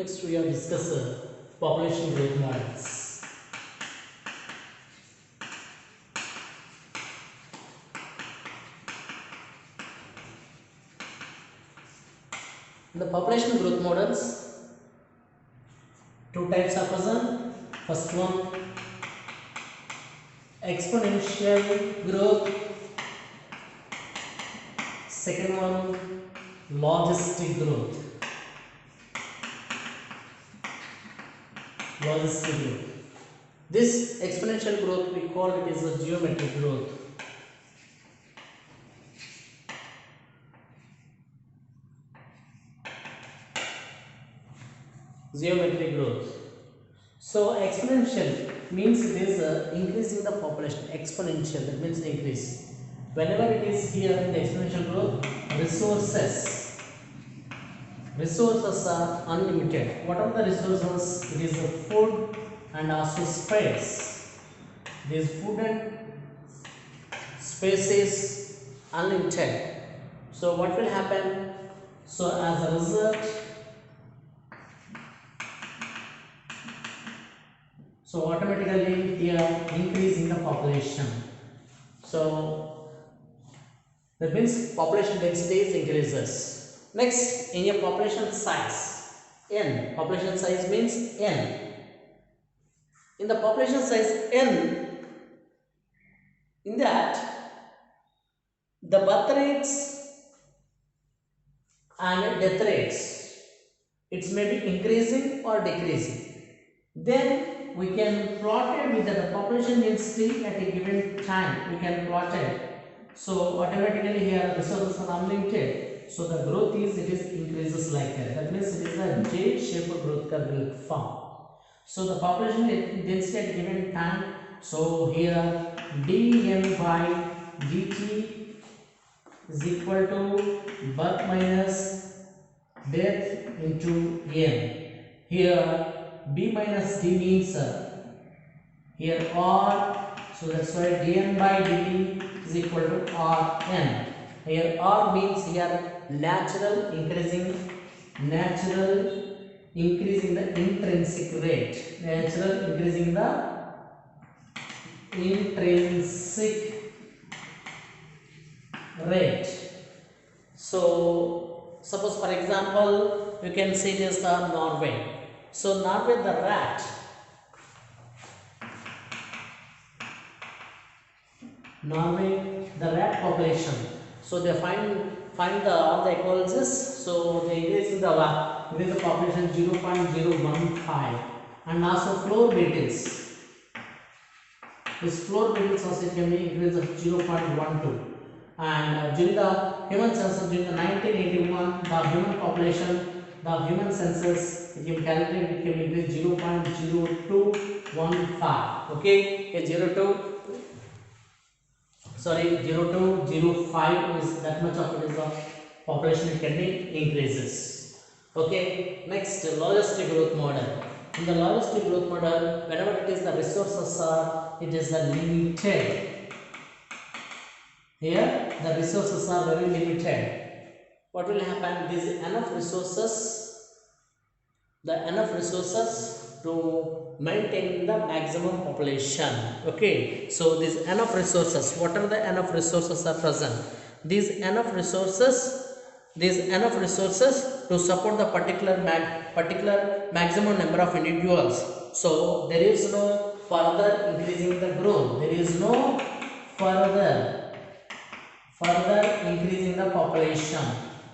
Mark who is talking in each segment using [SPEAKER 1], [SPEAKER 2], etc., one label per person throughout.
[SPEAKER 1] Next we have discussed population growth models. In the population growth models, two types are present. First one, exponential growth. Second one, logistic growth. Logistic growth. This exponential growth we call it is a geometric growth. Geometric growth. So exponential means it is increasing the population. Exponential, that means increase. Whenever it is here in the exponential growth, resources are unlimited. What are the resources? It is food and also space. This food and space is unlimited. So what will happen? So as a result, so automatically here increase in the population. So that means population density increases. Next, in your population size, n. Population size means n. In the population size n, in that the birth rates and death rates, it may be increasing or decreasing. Then we can plot it with the population density at a given time. We can plot it. So automatically here resources are unlimited. So the growth is, it is increases like that. That means it is a J-shaped growth curve will form. So the population density at a given time. So here dn by dt is equal to birth minus death into n. Here b minus d means here r, so that's why dn by dt is equal to rn. Here r means here natural increasing the intrinsic rate. Natural increasing the intrinsic rate. So suppose for example you can say this the Norway. So Norway, the rat population. So they find the all the ecologists. So they increase the population 0.015, and also floor beetles. This floor beetles also can be increased of 0.12. And during the human census during the 1981, the human population, the human census, if you calculate, it can increase 0.0215. Okay, a 0205 is that much of it is the population it can be increases. Okay, next logistic growth model. In the logistic growth model, whenever it is the resources are, it is the limited. Here the resources are very limited. What will happen? There is enough resources to maintain the maximum population. Okay, so these enough resources, what are the enough resources are present? These enough resources to support the particular maximum number of individuals. So there is no further increasing the growth. There is no further increasing the population.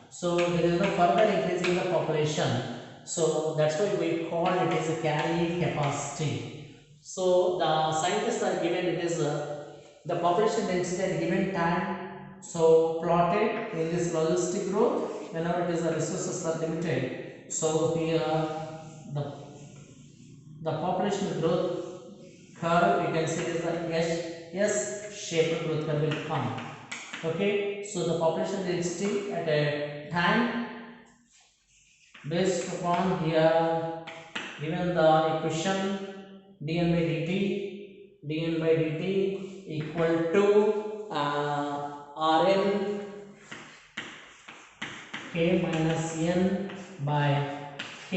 [SPEAKER 1] So there is no further increasing the population. So that's why we call it as a carrying capacity. So the scientists are given it is the population density at a given time. So plotted in this logistic growth whenever it is the resources are limited. So here the population growth curve, you can see it is the S-shaped growth curve will come. Okay, so the population density at a time based upon here given the equation dn by dt equal to Rn k minus n by k.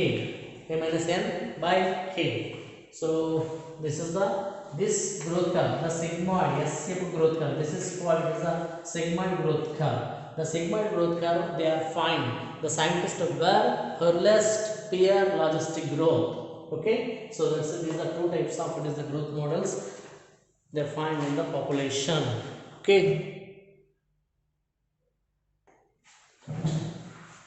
[SPEAKER 1] A minus n by k. So this is this growth curve, the sigmoid S-shaped growth curve. This is called as the sigmoid growth curve. The sigmoid growth curve, they are find. The scientists were earliest peer logistic growth. Okay, so these are two types of the growth models they find in the population. Okay.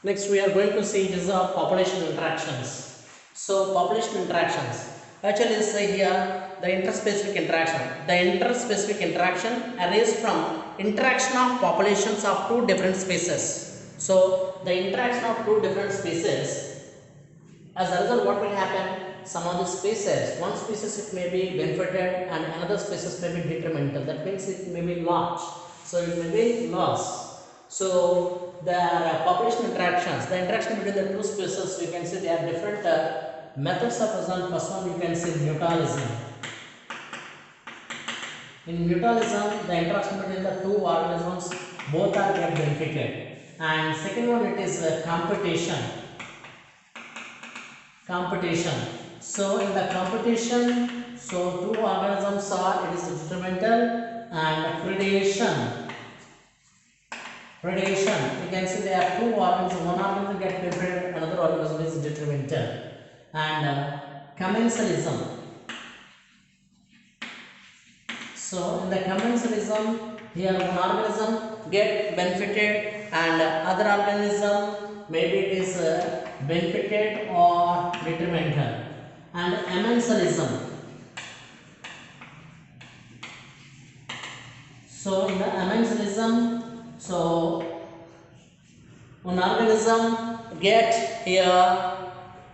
[SPEAKER 1] Next, we are going to see is population interactions. So, population interactions. Actually, say here the interspecific interaction. The interspecific interaction arises from interaction of populations of two different species. So, the interaction of two different species, as a result, what will happen? Some of the species, one species it may be benefited and another species may be detrimental. That means it may be lost. So, it may be lost. So, there are population interactions. The interaction between the two species, you can see there are different methods of present. First one, you can see mutualism. In mutualism, the interaction between the two organisms both are get benefited. And second one, it is competition. Competition. So in the competition, so two organisms are, it is detrimental, and predation. Predation, you can see there are two organisms, one organism get benefited, another organism is detrimental. And commensalism. So in the commensalism, here one organism get benefited and other organism maybe it is benefited or detrimental. And amensalism. So in the amensalism, so one organism get here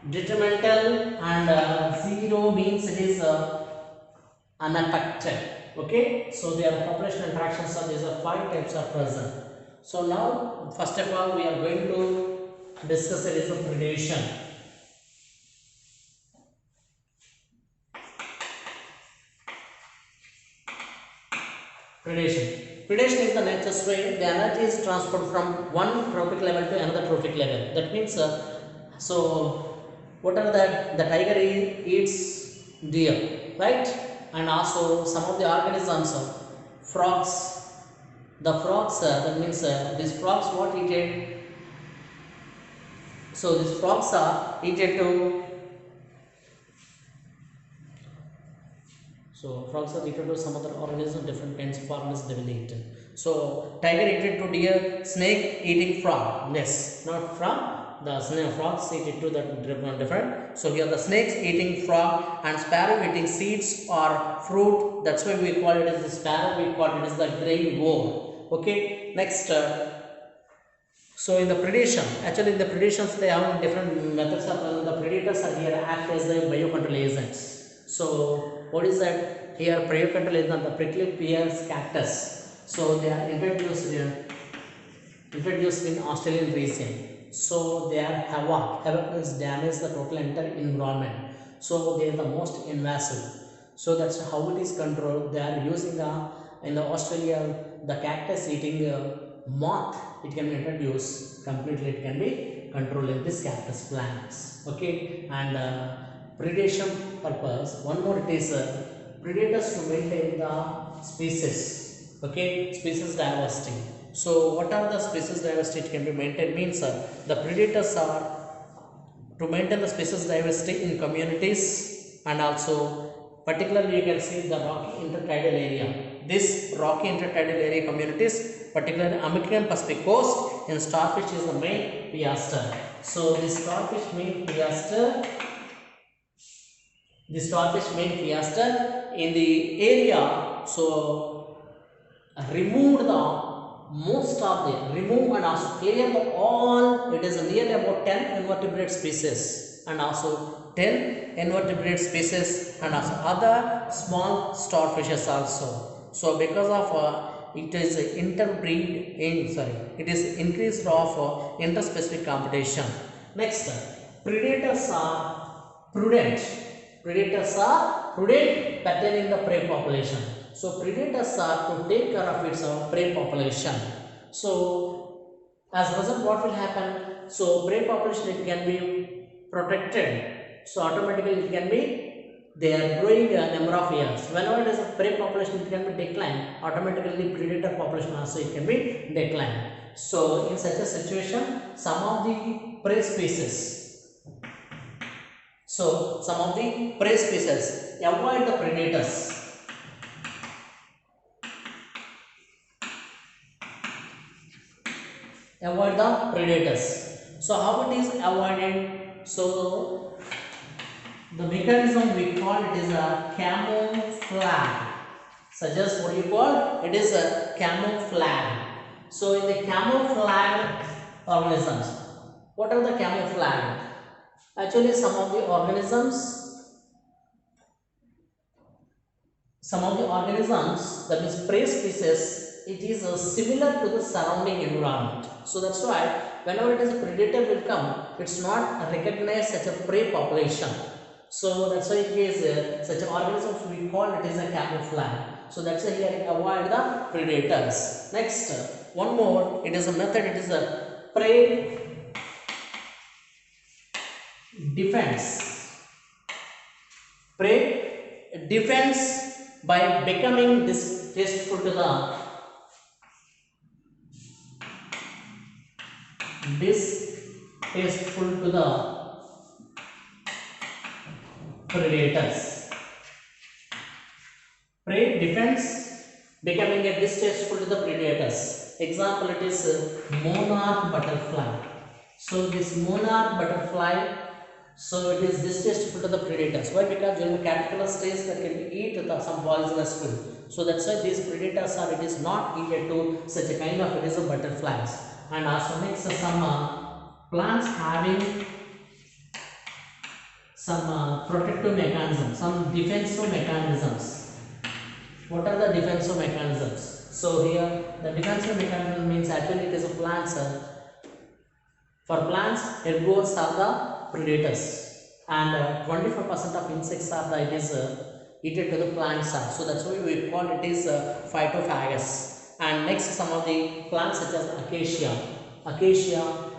[SPEAKER 1] detrimental and 0 means it is unaffected. Okay, so there are population interactions, so these are 5 types are present. So now first of all we are going to discuss it is a predation. Predation. Predation is the nature's way the energy is transferred from one trophic level to another trophic level. That means so what are the tiger eats deer, right? And also some of the organisms, frogs. The frogs, that means these frogs what eaten. So these frogs are eaten to. So frogs are eaten to some other organisms, different kinds of organisms they will eat. So tiger eaten to deer, snake eating frog. Yes, not frog. The snake frogs eat to the different. So here the snakes eating frog and sparrow eating seeds or fruit. That's why we call it as the sparrow. We call it as the grain worm. Okay. Next. So in the predation, actually in the predations they have different methods of the predators are here act as the biocontrol agents. So what is that? Here biocontrol agent the prickly pears cactus. So they are introduced in Australian region. So they are havoc. Havoc means damage the total entire environment. So they are the most invasive. So that's how it is controlled. They are using in the Australia the cactus eating moth. It can be introduced completely. It can be controlled in this cactus plants. Okay, and predation purpose. One more it is predators to maintain the species. Okay, species diversity. So what are the species diversity it can be maintained means the predators are to maintain the species diversity in communities, and also particularly you can see the rocky intertidal area. This rocky intertidal area communities, particularly American Pacific coast, in starfish is the main piaster. So this starfish main piaster, in the area, so remove and also clear the all. It is nearly about 10 invertebrate species and also 10 invertebrate species and also other small starfishes also. So because of it is it is increased of interspecific competition. Next, predators are prudent. Pertaining the prey population. So predators are to take care of its prey population. So as a result, what will happen? So prey population it can be protected. So automatically it can be they are growing a number of years. Whenever it is a prey population, it can be decline. Automatically predator population also it can be decline. So in such a situation, some of the prey species. So some of the prey species avoid the predators. Avoid the predators. So how it is avoided? So the mechanism we call it is a camouflage. Suggest what you call it is a camouflage. So in the camouflage organisms, what are the camouflage? Actually, some of the organisms that is prey species, it is similar to the surrounding environment. So that's why whenever it is a predator will come, it's not recognized such a prey population. So that's why it is such an organism we call it is a camouflage. So that's why here avoid the predators. Next, one more. It is a method. It is a prey defense. Prey defense by becoming distasteful to the predators. Prey defense becoming a distasteful to the predators. Example, it is monarch butterfly. So this monarch butterfly, so it is distasteful to the predators. Why? Because during the caterpillar stage that can eat some poisonous food. So that's why these predators are, it is not eaten to such a kind of, it is a butterflies. And also next some plants having some protective mechanisms, some defensive mechanisms. What are the defensive mechanisms? So here the defensive mechanism means actually it is a plants. For plants, herbivores are the predators, and 25% of insects are the eaten to the plants. So that's why we call it is phytophagous. And next, some of the plants such as acacia,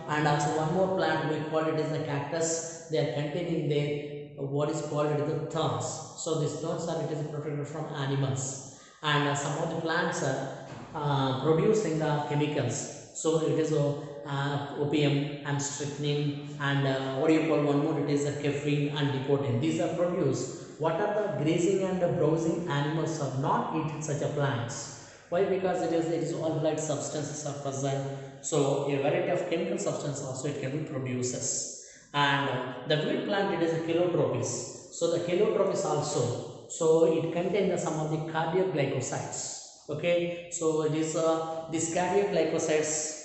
[SPEAKER 1] and also one more plant we call it is the cactus. They are containing their what is called it is the thorns. So these thorns are it is protected from animals, and some of the plants are producing the chemicals. So it is opium and strychnine, and what do you call one more? It is a caffeine and nicotine. These are produced. What are the grazing and the browsing animals are not eating such a plants? Why? Because it is all light substances are present. So a variety of chemical substance also it can be produces. And the wheat plant it is a chilotropis. So the chilotropis also. So it contains some of the cardiac glycosides. Okay. So it is these cardiac glycosides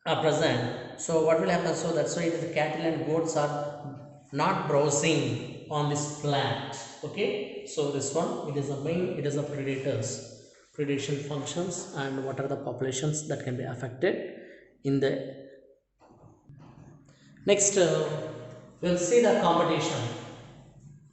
[SPEAKER 1] are present. So what will happen? So that's why the cattle and goats are not browsing on this plant. Okay. So this one it is a main, it is a predation functions, and what are the populations that can be affected in the next. We'll see the competition.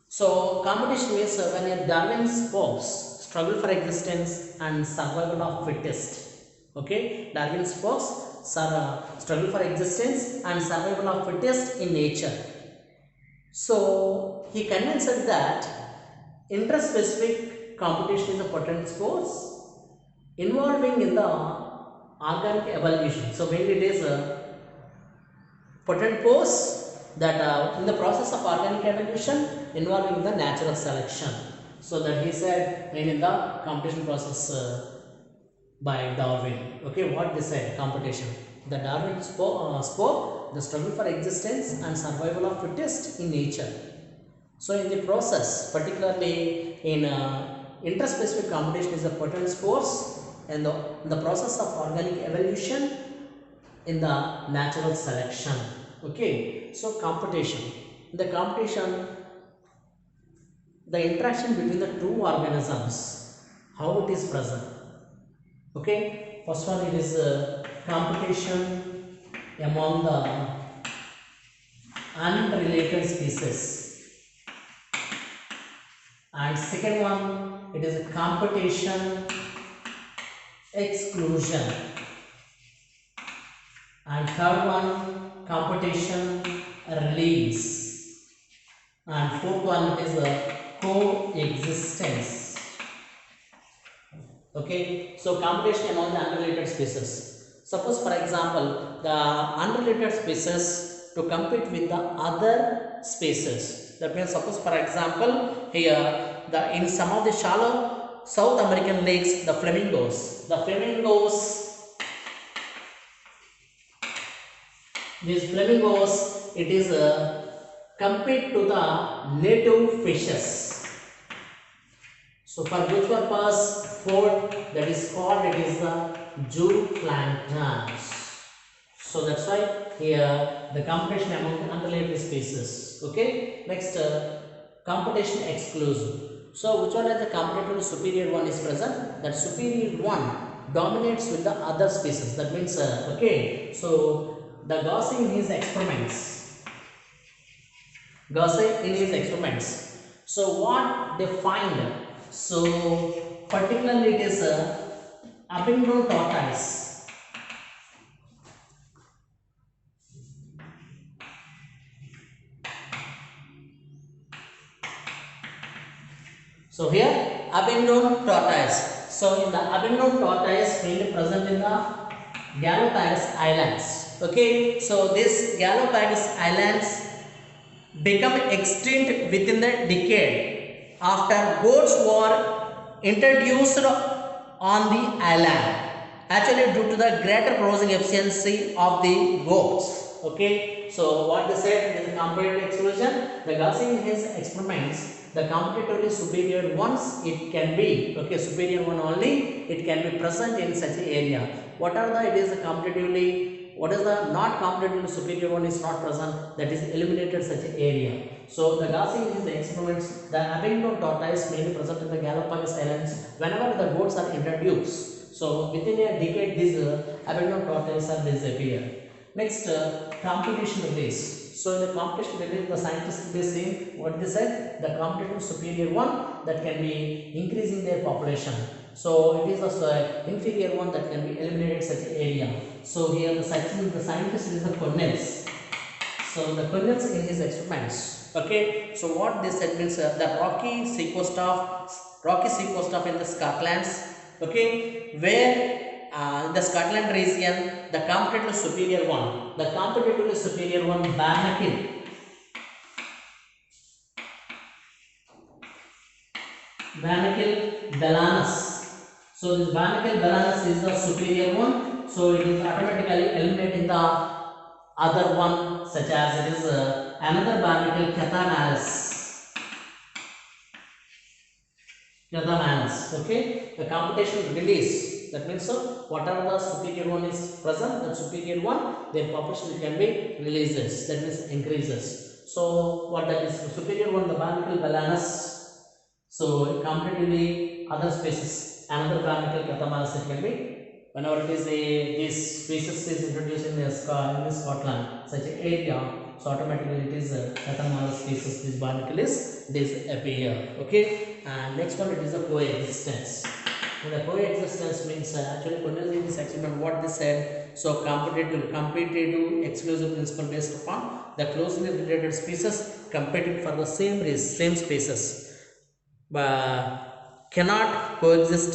[SPEAKER 1] So competition means when a Darwin's folks struggle for existence and survival of fittest. Okay, Darwin's folks struggle for existence and survival of fittest in nature. So he convinced that interspecific competition is a potent force involving in the organic evolution. So mainly it is a potent force that in the process of organic evolution involving the natural selection. So that he said in the competition process by Darwin. Okay, what they said competition. The Darwin spoke the struggle for existence and survival of fittest in nature. So in the process, particularly in interspecific competition is a potent force in the process of organic evolution in the natural selection. Okay, so competition. In the competition, the interaction between the two organisms, how it is present. Okay, first one it is competition among the unrelated species, and second one it is a competition exclusion, and third one competition release. And fourth one is coexistence. Okay, so competition among the unrelated species. Suppose, for example, the unrelated species to compete with the other species. That means, suppose, for example, here in some of the shallow South American lakes, these flamingos, it is compete to the native fishes. So for which purpose? Food, that is called, it is the zooplanktons. So that's why here the competition among the unrelated species. Okay. Next, competition exclusive. So which one is the competitively superior one is present? That superior one dominates with the other species. That means okay. So the Gaussian in his experiments. So what they find? So particularly it is Abingdon tortoise. So here Abingdon tortoise. So in the Abingdon tortoise mainly present in the Galapagos Islands. Okay, so this Galapagos Islands become extinct within the decade after goats were introduced on the island, actually due to the greater browsing efficiency of the goats. Okay, so what they said is comparative exclusion. The Gaussian in his experiments, the comparatively superior ones, it can be okay, superior one only, it can be present in such an area. What are the, it is comparatively, what is the not comparatively superior one is not present, that is eliminated such an area. So the Gaussian is the experiments, the Abingdon tortoise mainly present in the Galapagos Islands whenever the goats are introduced. So within a decade these Abingdon tortoise are disappear. Next, competition release. So in the competition release, the scientists they say what they said, the competitive superior one that can be increasing their population. So it is the inferior one that can be eliminated such an area. So here the scientist is the Cornels. So the Cornels in his experiments. Okay. So what they said means the rocky sea coast of in the Scotlands. Okay, where in the Scotland region, the competitively superior one, Barnacle Belanus. So this Barnacle Belanus is the superior one. So it is automatically eliminating the other one, such as it is another Barnacle Cathamanus. Okay, the competition release. That means whatever the superior one is present, the superior one, their population can be releases. That means increases. So what that is superior one, the Barnacle Belanus. So comparatively other species, another Barnacle Cathamanus it can be. Whenever it is this species is introduced in Scotland, such an area. So automatically it is Cathamanus species, this barnacle is disappear. Okay, and next one it is a coexistence. And the coexistence means actually in this experiment what they said. So competitive exclusive principle based upon the closely related species competing for the same species, but cannot coexist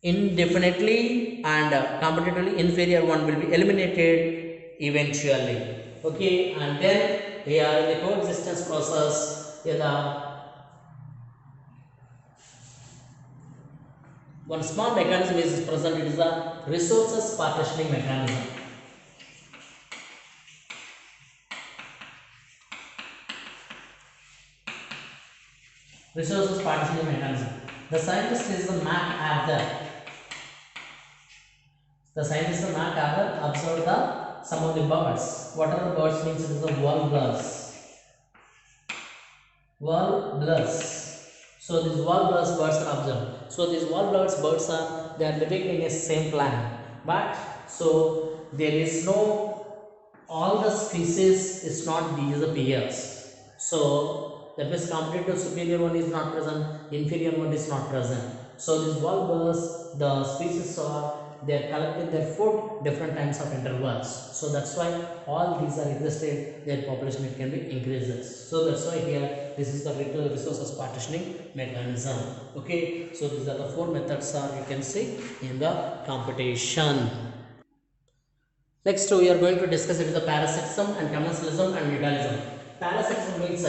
[SPEAKER 1] indefinitely, and competitively inferior one will be eliminated eventually. Okay, and then here in the coexistence process, here the one small mechanism is present, it is the resources partitioning mechanism. Resources partitioning mechanism. The scientist is the map author. The scientist is the map author observed the some of the birds. What are the birds means? It is the warblers. So these warblers birds are observed. So these warblers birds are, they are living in a same plant, but so there is no, all the species is not disappears. So that means competitive superior one is not present, inferior one is not present. So these warblers, the species are they are collecting their food different times of intervals. So that's why all these are existed, their population it can be increases. So that's why here this is the resources partitioning mechanism. Okay, so these are the four methods are you can see in the competition. Next, we are going to discuss it is the parasitism and commensalism and mutualism. Parasitism means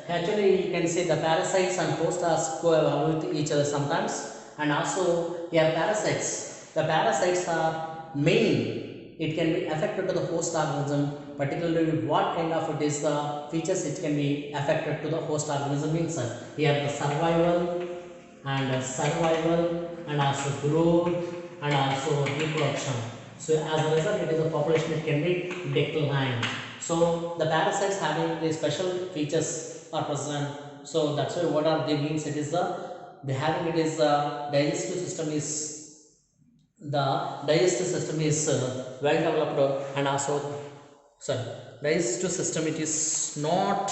[SPEAKER 1] actually you can say the parasites and host are co-evolve with each other sometimes, and also here parasites. The parasites are main. It can be affected to the host organism, particularly what kind of it is the features it can be affected to the host organism means here the survival and also growth and also reproduction. So as a result, it is a population it can be declined. So the parasites having the special features are present. So that's why what are they means it is the having it is digestive system is well developed and also sorry digestive system it is not.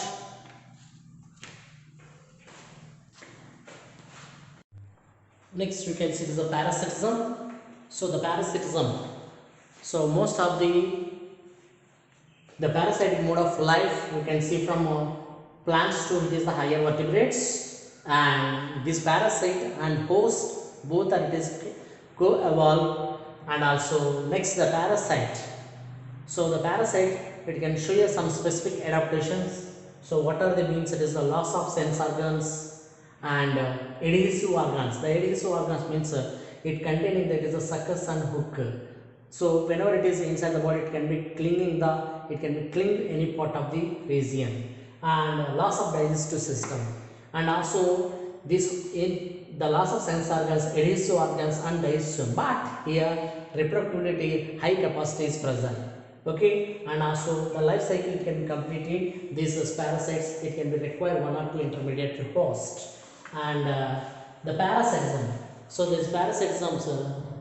[SPEAKER 1] Next we can see this is the parasitism. So the parasitism. So most of the parasitic mode of life we can see from plants to it is the higher vertebrates, and this parasite and host both are it is co-evolve. And also next the parasite. So the parasite it can show you some specific adaptations. So what are the means it is the loss of sense organs and adhesive organs. The adhesive organs means it containing that is a suckers and hook. So whenever it is inside the body, it can be cling any part of the region, and loss of digestive system, and also this in the loss of sense organs, adhesive organs, and digestion. But here reproductivity high capacity is present. Okay, and also the life cycle can be completed. These parasites it can be require one or two intermediate host, and the parasitism. So these parasitisms,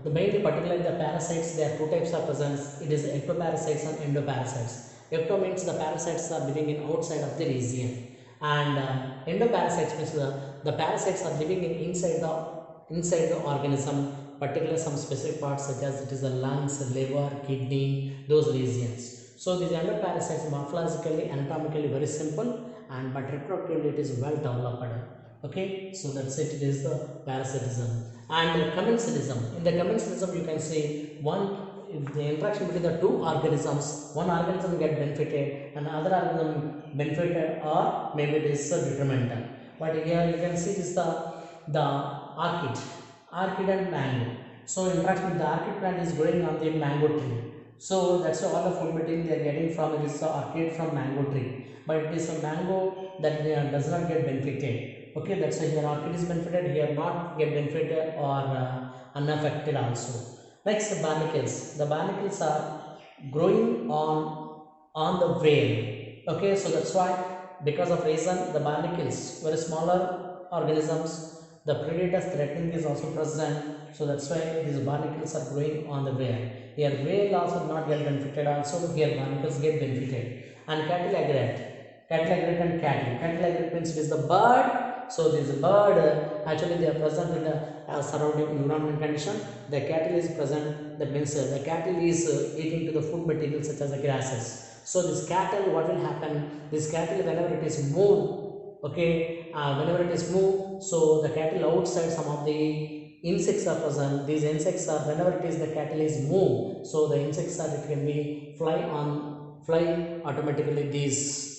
[SPEAKER 1] the mainly particularly the parasites, there are two types of present. It is ectoparasites and endoparasites. Ecto means the parasites are living in outside of the region, and endoparasites means the parasites are living in inside the organism, particularly some specific parts such as it is the lungs, liver, kidney, those regions. So these endoparasites morphologically, anatomically very simple, and but reproductively it is well developed. Okay, so that's it. It is the parasitism and commensalism. In the commensalism, you can say the interaction between the two organisms. One organism get benefited, and other organism benefited, or maybe it is detrimental. But here you can see this the orchid and mango. So interaction with the orchid plant is growing on the mango tree. So that's why all the food material they are getting from it is the orchid from mango tree. But it is a mango that does not get benefited. Okay, that's why here orchid is benefited, here not get benefited or unaffected also. Next, the barnacles. The barnacles are growing on the veil. Okay, so that's why because of reason the barnacles very smaller organisms, the predators threatening is also present. So that's why these barnacles are growing on the veil. Here veil also not get benefited also. Here barnacles get benefited. And cattle aggregate and cattle. Cattle aggregate means it is the bird. So this bird actually they are present in the surrounding environment condition. The cattle is present. That means the cattle is eating to the food material such as the grasses. So this cattle, what will happen? This cattle whenever it is moved, okay, whenever it is moved, so the cattle outside some of the insects are present. These insects are whenever it is the cattle is moved, so the insects are it can be fly automatically. These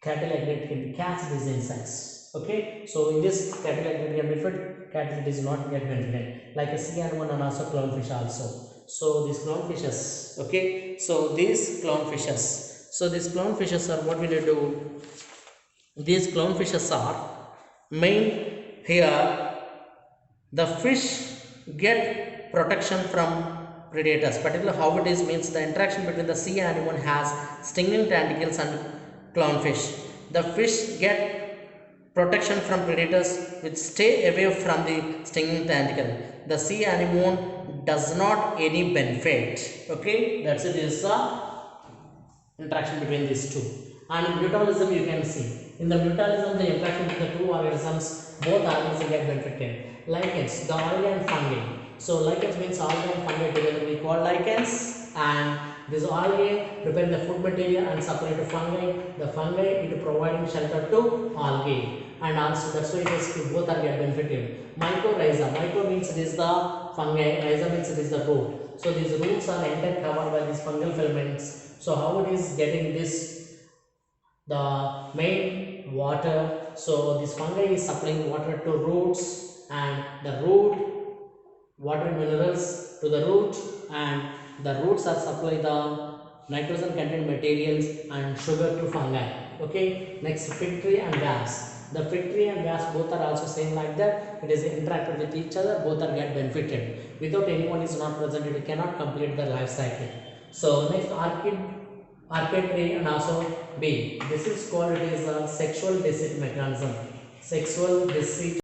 [SPEAKER 1] cattle aggregate can catch these insects. Okay, so in this cattle aggregate can benefit, cattle does not get benefited, like a sea anemone and also clownfish also. So these clownfishes, okay, so these clownfishes are what we need to do. These clownfishes are main here. The fish get protection from predators, particularly how it is means the interaction between the sea anemone has stinging tentacles and clownfish. The fish get protection from predators which stay away from the stinging tentacle. The sea anemone does not any benefit. Okay, that's it is the interaction between these two. And mutualism you can see. In the mutualism, the interaction between the two organisms, both organisms get benefited. Like it's the oil and fungi. So lichens means algae and fungi together we call lichens, and this algae prepare the food material and supply to fungi. The fungi it providing shelter to algae, and also that's why it is both are get benefited. Mycorrhiza, myco means it is the fungi, rhiza means it is the root. So these roots are entirely covered by these fungal filaments. So how it is getting this, the main water. So this fungi is supplying water to roots, and the root water minerals to the root, and the roots are supply the nitrogen content materials and sugar to fungi. Okay, next fig tree and gas. The fig tree and gas both are also same like that, it is interacted with each other, both are get benefited. Without anyone is not present, it cannot complete the life cycle. So next orchid tree and also bee, this is called, it is a sexual deceit mechanism. Sexual deceit